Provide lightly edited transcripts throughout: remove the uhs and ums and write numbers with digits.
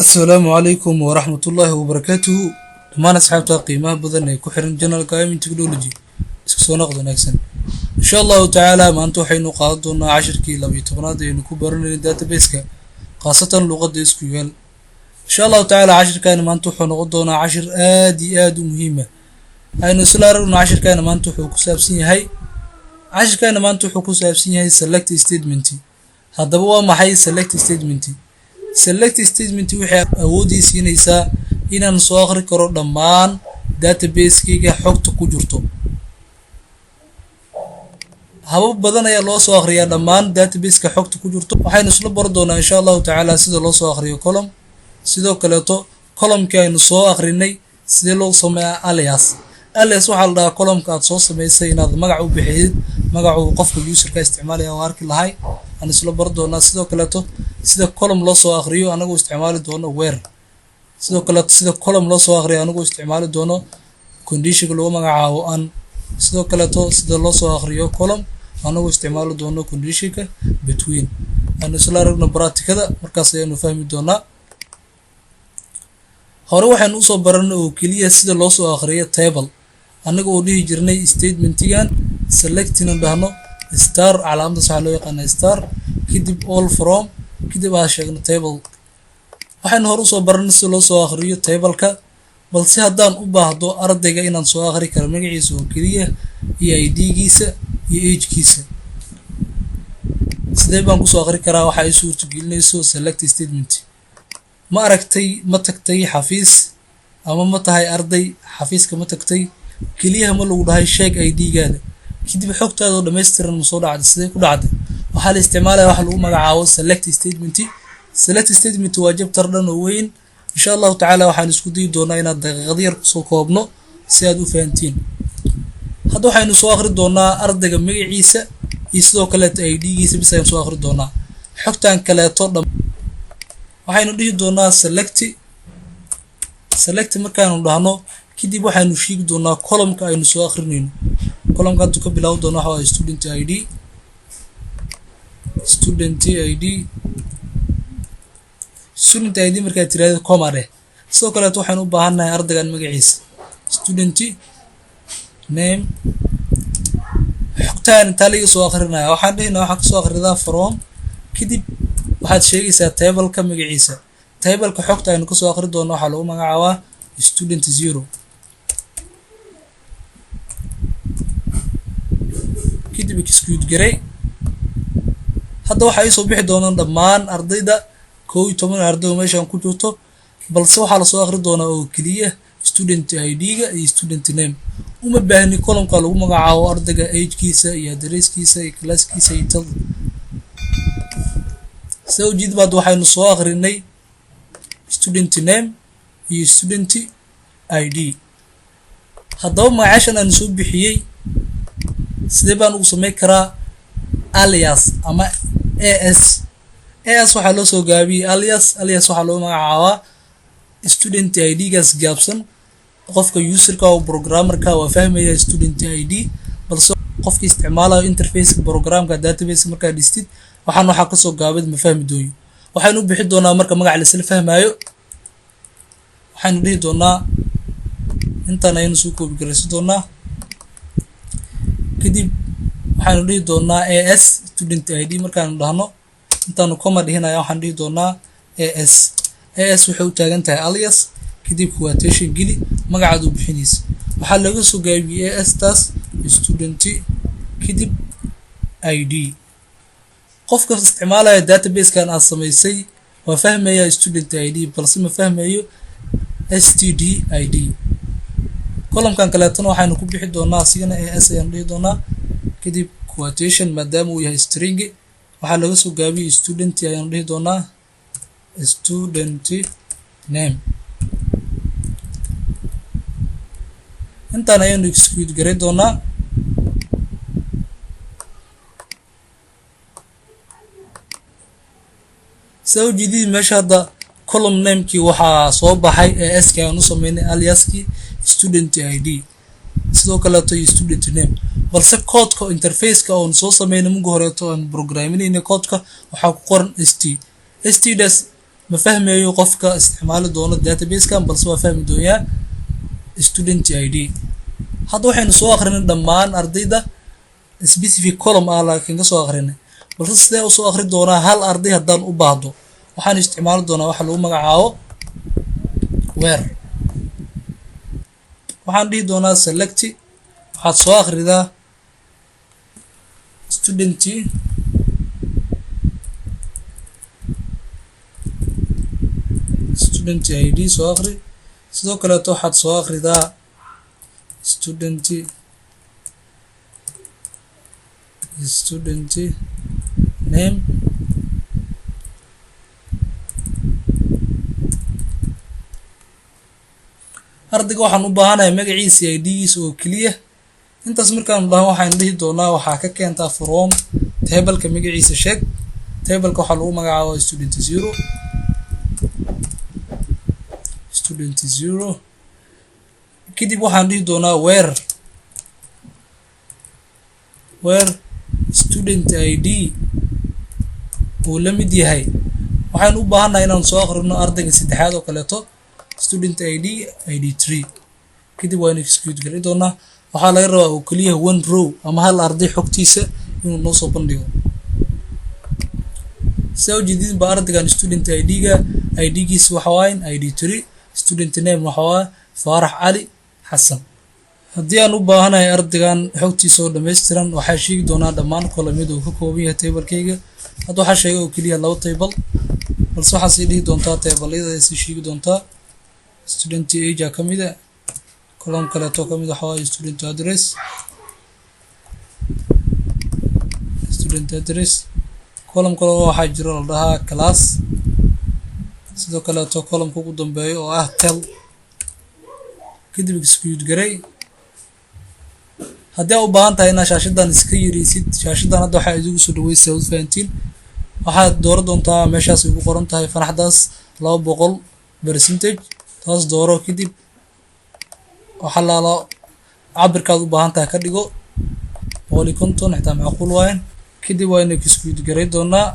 السلام عليكم ورحمة الله وبركاته. دمان أصحابتا قيمة بدن ay ku xiran General Gaming Technology isku soo noqdo wanaagsan insha Allah ta'ala maanta waxaynu qaadan doonaa 10kii 12aad ee ku baranayna database-ka qaasatan luqadda SQL insha Allah ta'ala 10kan maanta wuxuu noqon doonaa 10 aad u muhiim ah aynu isla aragno 10kan maanta wuxuu ku saabsan yahay 10kan maanta wuxuu ku saabsan yahay select statement haddaba waa maxay select statement select statement waxay awoodiisinaysaa inaan soo akhri karo dhammaan database-kayga xogta ku jirto habab badan ayaa loo soo akhriyaa dhammaan database-ka xogta ku jirto waxaynu isla baran doonaa insha Allah ta'ala sida loo soo akhriyo column sidoo kale column-ka aynu soo akhrinay sida loo sameeyo alias waxa la dhahaa column-ka aad soo sameysay inaad magac u bixiyid magacu qofka user-ka isticmaalaya oo arki lahay aan isla baran doonaa sidoo kale sida column loo soo akhriyo anagu isticmaali doono where sidoo kale sida column loo soo akhriyo anagu isticmaali doono condition lagu magacaabo an sidoo kale sida loo soo akhriyo column anagu isticmaali doono condition-ka between aan isla aragno practicada markaas ayaan fahmi doonaa hore waxaan u soo baranay oo kaliya sida loo soo akhriyo table anagu oo dhihi jirnay statement-gan selecting dhahno star calaamada sax loo yaqaan star kadib all from kadib aan sheegno table waxaan hore u soo baranay sida loo soo akhriyo table-ka balse haddaan u baahdo ardayga inaan soo akhri karo magaciisa oo kaliya iyo ID-giisa iyo age-kiisa sidee baan ku soo akhri karaa waxa ay suurto gelinayso select statement ma aragtay ma tagtay xafiis ama ma tahay arday xafiiska ma tagtay kaliya ma lagu dhahay sheeg ID-gaada kadib xogtaada oo dhameystiran ma soo dhacday sidee ku dhacday waxaa la isticmaalaya waxa lagu magacaabo select statement waa jabtar dhan oo weyn insha Allah ta'ala waxaan isku dayi doonaa inaad daqiiqado yar soo koobno si aad u fahantiin hadda waxaynu soo akhri doonaa ardayga magaciisa iyo sidoo kale ID-giisa bis ayaan soo akhri doonaa xogtan kale waxaynu dhihi doonaa select markaanu dhahno kadib waxaynu sheegi doonaa column-ka aynu soo akhrinayno column-ka ka bilaabo doona waxa waa student ID markaa tiraahdo comma dheh sidoo kale waxaynu u baahannahay ardaygan magaciisa student name xogtaan inta laga soo akhrinaya waxaan dhihinaa waxa ka soo akhridaa from kadib waxaad sheegaysaa table-ka magaciisa table-ka xogta aynu ka soo akhri doono waxa lagu magacaabaa student 0 kadib execute garay hadda waxa ay soo bixi doonaan dhammaan ardayda 11 arday meeshan ku jirto balse waxa la soo akhri doonaa oo kaliya student ID-ga iyo student name uma baahni column-ka lagu magacaabo ardayga age-kiisa iyo address-kiisa iyo class-kiisa iyo tal soo jidbaad waxaynu soo akhrinay student name iyo student ID haddaba magacaashan aan soo bixiyay sidee baan ugu sameyn karaa alias ama as waxaa loo soo gaabiyay alias waxaa loo magacaabaa student ID-gaas gaabsan qofka user-ka oo programmer-ka waa fahmaya student ID balse qofka isticmaalayo interface-ka programka database markaa dhistid waxa ka soo gaabid ma fahmi dooyo waxaynu u bixi doonaa marka magac la isla fahmayo waxaynu dhihi doonaa intaan aynu soo koobi garaysan doonaa kadib waxaynu dhihi doonaa as student ID markaanu dhahno intaanu comma dhihinaya waxaan dhihi doonaa as waxay u taagan tahay alias kadib quotation geli magacaad u bixinaysa waxaa laga soo gaabiyay as taas student kadib ID qofka isticmaalaya database-kan aad samaysay waa fahmaya student ID balse ma fahmayo std ID column-kan kaleetana waxaynu ku bixi doonaa asigana as ayaan dhihi doonaa kadib quotation maadaama uu yahay string waxaa laga soo gaabiyay student ayaan dhihi doonaa student name intaan ayaan execute garay doonaa soo jidid meesha hadda column name-kii waxaa soo baxay as-ka aan u sameynay alias-kii student ID sidoo kale student name balse code-ka interface-ka oo soo sameynay mugo horeeto aan programinayna code-ka waxa ku qoran st das ma fahmayo qofka isticmaali doono database-kan balse waa fahmi doonaa student ID. hadda waxaynu soo akhrinay dhammaan ardayda specific column laakiin ka soo akhrinay balse sidee u soo akhri doonaa hal arday haddaan u baahdo waxaan isticmaali doonaa waxa lagu magacaabo where. waxaan dhihi doonaa select waxaad soo akhridaa student ID soo akhri sidoo kale waxaad soo akhridaa student name ardayga waxaan u baahanahay magaciisa ID-giisa oo kaliya intaas markaan dhahan waxaan dhihi doonaa waxaa ka keentaa from table-ka magaciisa sheeg table-ka waxaa lagu magacaabo student 0 kadib waxaan dhihi doonaa where student ID uu la mid yahay waxaan u baahanahay inaan soo akhrino ardayga saddexaad oo kaleeto student ID 3 kadib waan execute garin doonaa waxaa laga rabaa oo kaliya one row ama hal arday xogtiisa inuu noo soo bandhigo soo jeedin ba ardaygan student ID-ga ID-giisa waxa waaye ID 3 student name waxa waa Faarax Cali Xasan. haddii aan u baahanahay ardaygan xogtiisa oo dhameystiran waxaa sheegi doonaa dhammaan kolomyada uu ka kooban yahay table-kayga hadda waxaa sheegay oo kaliya laba table balse waxaa sii dhihi doontaa table-yada sii sheegi doontaa student age ka mid ah column kaleeto ka mid waxa waaye student address column kale waxaa jiro la dhahaa class sidoo kaleeto column ugu dambeeyo oo ah tel kadib execute garay haddii aad u baahan tahay inaad shaashadan iska yareysid shaashadan hadda waxaa idigu soo dhaweysay u fahantiin waxaad dooran doontaa meeshaas ugu qoran tahay fanaxdaas 200% taas dooro kadib waxa la cabirkaad u baahan tahay ka dhigo 150 xitaa macquul waayn kadib waa inay execute garay doonaa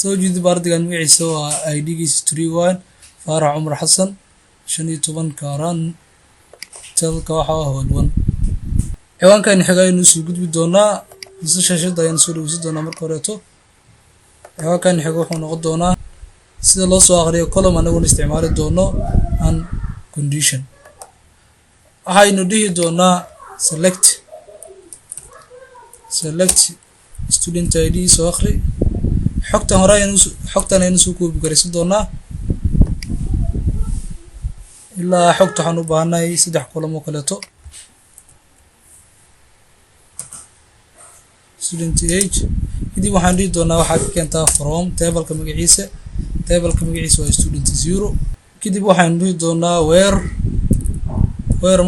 soo jeedid ardaygan magaciisa waa ID-giisa 3 waayn Faarax Cumar Xasan 15 kaaran telka waxa waa hawlwan ciwaankan xiga inuu soo gudbi doonaa isla shaashada ayaan soo dhaweysan doonaa marka horeeto ciwaankan xiga wuxuu noqon doonaa sida loo soo akhriyo column anagu isticmaali doono and condition waxaynu dhihi doonaa select student ID soo akhri xogtan aynu soo koobi garaysan doonaa ilaa xogta waxaan u baahanahay 3 column oo kaleeto student age kadib waxaan dhihi doonaa waxaa ka keentaa from table-ka magaciisa waa student 0 kadib waxaan dhihi doonaa where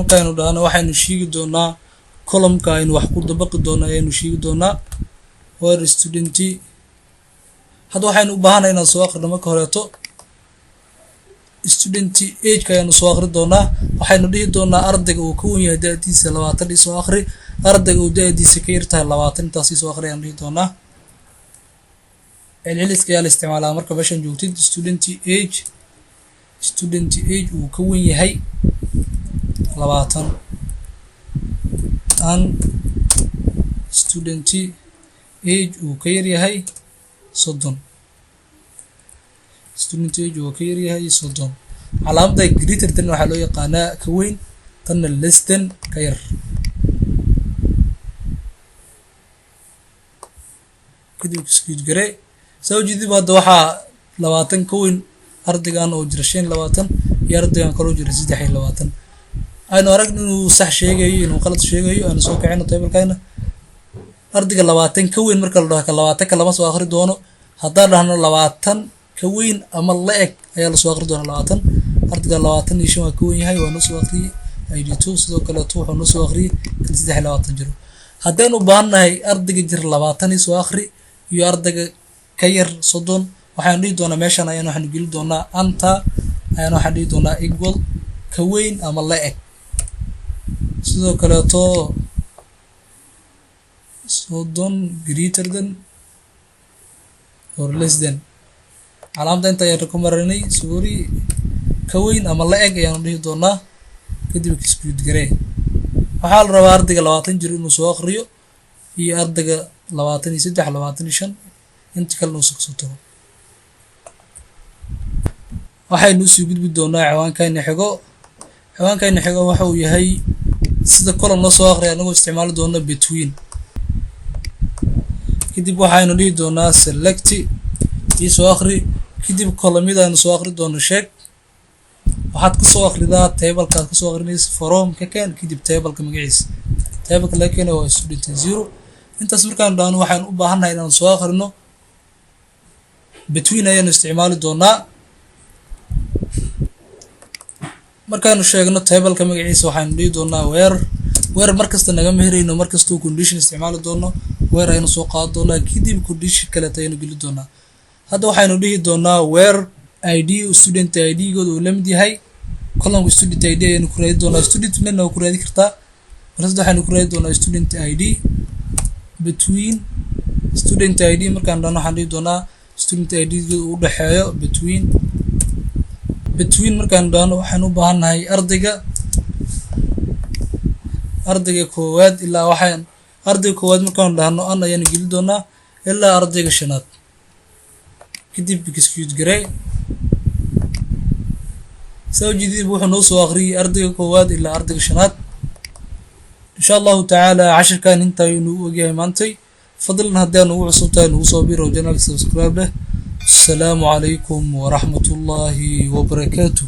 markaaynu dhahno waxaynu sheegi doonaa column-ka aynu wax ku dabaqi doono ayaynu sheegi doonaa where student hadda waxaynu u baahanahay inaan soo akhrino marka horeeto student age-ka ayaynu soo akhri doonaa waxaynu dhihi doonaa ardayga uu ka wen yahay da'diisa 20 soo akhri ardayga uu da'diisa ka yar tahay 20 intaas soo akhri ayaan dhihi doonaa celceliska ayaa la isticmaalaa marka meeshan joogtid student age uu ka wen yahay 20 and student age uu ka yar yahay 30 student age uu ka yar yahay 30 calaamada greater than waxaa loo yaqaanaa ka weyn tanna less than ka yar kadib execute garay soo jeedid hadda waxaa 20 ka weyn ardaygan oo jira 25 iyo ardaygan kale oo jira 23 aynu aragno inuu sax sheegayo inuu qalad sheegayo aynu soo kicino table-kayna ardayga 20 ka weyn marka la dhaho 20 ka lama soo akhri doono haddaan dhahno 20 ka weyn ama la eg ayaa la soo akhri doonaa 20 ardayga 25 waa ka weyn yahay waa noo soo akhriyay ID2 sidoo kale wuxuu noo soo akhriyay 23 jiro haddaan u baahanahay ardayga jir 20 soo akhri iyo ardayga ka yar 30 waxaan dhihi doonaa meeshan ayaan waxaan geli doonaa anta ayaan waxaan dhihi doonaa equal ka weyn ama la eg sidoo kale to 30 greater than or less than calaamada inta ayaan ku marinay sorry ka weyn ama la eg ayaan dhihi doonaa kadib execute garee waxaa la rabaa ardayga 20 jir inuu soo akhriyo iyo ardayga 23 25 inta kale uu soo tago waxaynu soo gudbi doonaa ciwaankayna xigo waxa uu yahay sida column la soo akhriyo anagoo isticmaali doona between kadib waxaynu dhihi doonaa select iyo soo akhri kadib column-yada soo akhri doono sheeg waxaad ka soo akhridaa table-ka ka soo akhrinaysa from ka keen kadib table-ka magaciisa table-ka la keenay waa student 0 intaas markaan dhaano waxaan u baahanahay inaan soo akhrino between ayaan isticmaali doonaa markaanu sheegno table-ka magaciisa waxaan dhihi doonaa where markasta naga meherayno markasta condition isticmaali doono where aynu soo qaado doonaa kadib condition kale aynu geli doonaa hadda waxaynu dhihi doonaa where id student id gooda uu la mid yahay column student id aynu ku raadi doonaa student name oo ku raadi kartaa markaas waxaynu ku raadi doonaa student id between student id markaan dhano waxaan dhihi doonaa student id gooda u dhaxeeyo between markaan dhano waxaan u baahanahay ardayga koowaad ilaa ardayga koowaad markaan dhahno an ayaan geli doonaa ilaa ardayga shanaad kadib execute garee soo jidid wuxuu noo soo akhriyay ardayga koowaad ilaa ardayga shanaad insha Allah ta'ala cashirkan inta inuu ogyahay maantay fadlan haddii ugu cusubtahay ugu soo biro channel subscribe leh assalamu alaykum wa rahmatullahi wa barakatuh